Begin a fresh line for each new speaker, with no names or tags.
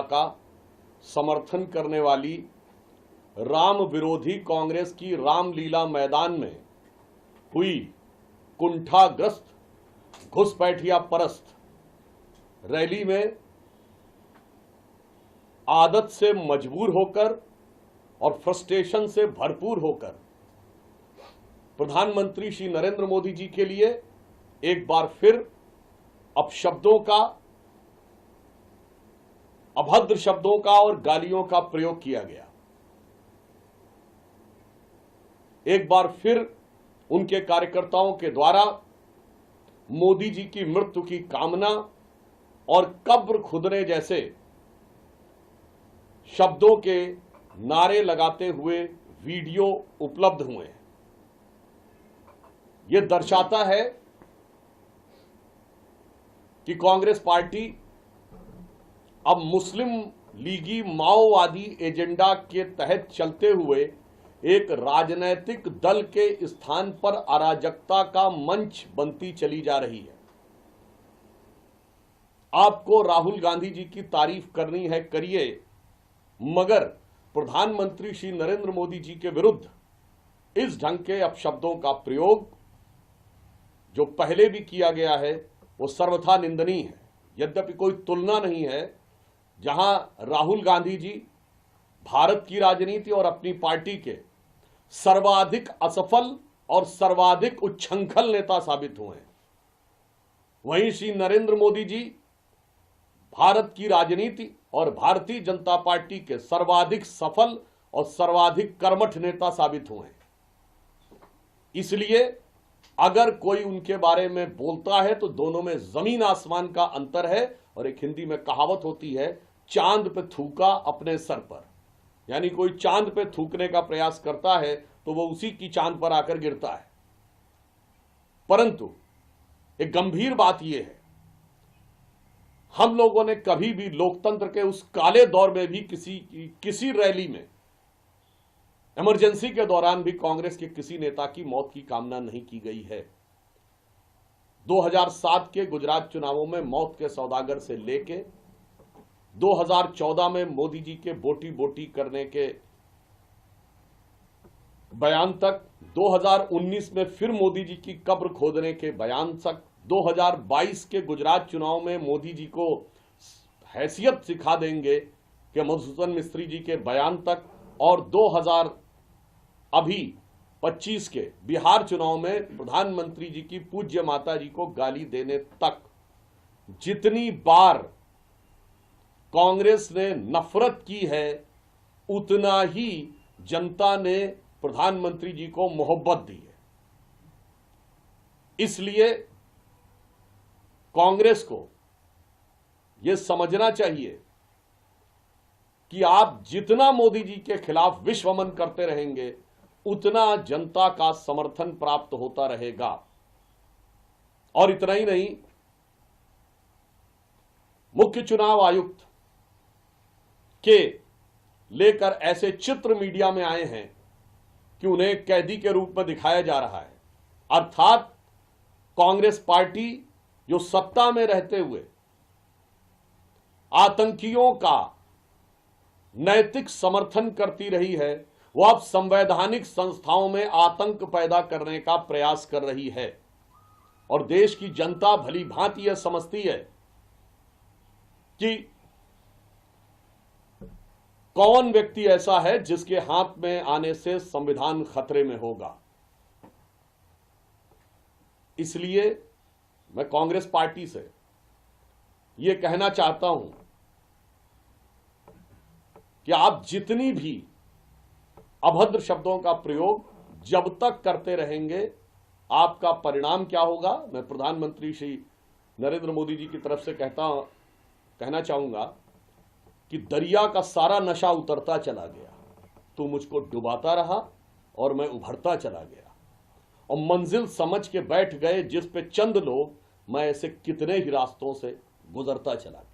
का समर्थन करने वाली राम विरोधी कांग्रेस की रामलीला मैदान में हुई कुंठाग्रस्त घुसपैठिया परस्त रैली में आदत से मजबूर होकर और फ्रस्ट्रेशन से भरपूर होकर प्रधानमंत्री श्री नरेंद्र मोदी जी के लिए एक बार फिर अपशब्दों का, अभद्र शब्दों का और गालियों का प्रयोग किया गया। एक बार फिर उनके कार्यकर्ताओं के द्वारा मोदी जी की मृत्यु की कामना और कब्र खुदने जैसे शब्दों के नारे लगाते हुए वीडियो उपलब्ध हुए हैं। यह दर्शाता है कि कांग्रेस पार्टी अब मुस्लिम लीगी माओवादी एजेंडा के तहत चलते हुए एक राजनैतिक दल के स्थान पर अराजकता का मंच बनती चली जा रही है। आपको राहुल गांधी जी की तारीफ करनी है, करिए, मगर प्रधानमंत्री श्री नरेंद्र मोदी जी के विरुद्ध इस ढंग के अपशब्दों का प्रयोग जो पहले भी किया गया है वो सर्वथा निंदनीय है। यद्यपि कोई तुलना नहीं है जहां राहुल गांधी जी भारत की राजनीति और अपनी पार्टी के सर्वाधिक असफल और सर्वाधिक उच्छृंखल नेता साबित हुए हैं, वहीं श्री नरेंद्र मोदी जी भारत की राजनीति और भारतीय जनता पार्टी के सर्वाधिक सफल और सर्वाधिक कर्मठ नेता साबित हुए हैं। इसलिए अगर कोई उनके बारे में बोलता है तो दोनों में जमीन आसमान का अंतर है। और एक हिंदी में कहावत होती है, चांद पे थूका अपने सर पर, यानी कोई चांद पे थूकने का प्रयास करता है तो वो उसी की चांद पर आकर गिरता है। परंतु एक गंभीर बात यह है, हम लोगों ने कभी भी लोकतंत्र के उस काले दौर में भी किसी रैली में, इमरजेंसी के दौरान भी कांग्रेस के किसी नेता की मौत की कामना नहीं की गई है। 2007 के गुजरात चुनावों में मौत के सौदागर से लेके 2014 में मोदी जी के बोटी बोटी करने के बयान तक, 2019 में फिर मोदी जी की कब्र खोदने के बयान तक, 2022 के गुजरात चुनाव में मोदी जी को हैसियत सिखा देंगे कि मधुसूदन मिस्त्री जी के बयान तक, और 2025 के बिहार चुनाव में प्रधानमंत्री जी की पूज्य माता जी को गाली देने तक, जितनी बार कांग्रेस ने नफरत की है उतना ही जनता ने प्रधानमंत्री जी को मोहब्बत दी है। इसलिए कांग्रेस को यह समझना चाहिए कि आप जितना मोदी जी के खिलाफ विश्वमन करते रहेंगे उतना जनता का समर्थन प्राप्त होता रहेगा। और इतना ही नहीं, मुख्य चुनाव आयुक्त के लेकर ऐसे चित्र मीडिया में आए हैं कि उन्हें कैदी के रूप में दिखाया जा रहा है। अर्थात कांग्रेस पार्टी जो सत्ता में रहते हुए आतंकियों का नैतिक समर्थन करती रही है, वो अब संवैधानिक संस्थाओं में आतंक पैदा करने का प्रयास कर रही है। और देश की जनता भली भांति यह समझती है कि कौन व्यक्ति ऐसा है जिसके हाथ में आने से संविधान खतरे में होगा। इसलिए मैं कांग्रेस पार्टी से यह कहना चाहता हूं कि आप जितनी भी अभद्र शब्दों का प्रयोग जब तक करते रहेंगे, आपका परिणाम क्या होगा, मैं प्रधानमंत्री श्री नरेंद्र मोदी जी की तरफ से कहना चाहूंगा कि दरिया का सारा नशा उतरता चला गया, तू मुझको डुबाता रहा और मैं उभरता चला गया, और मंजिल समझ के बैठ गए जिस पे चंद लोग, मैं ऐसे कितने ही रास्तों से गुजरता चला गया।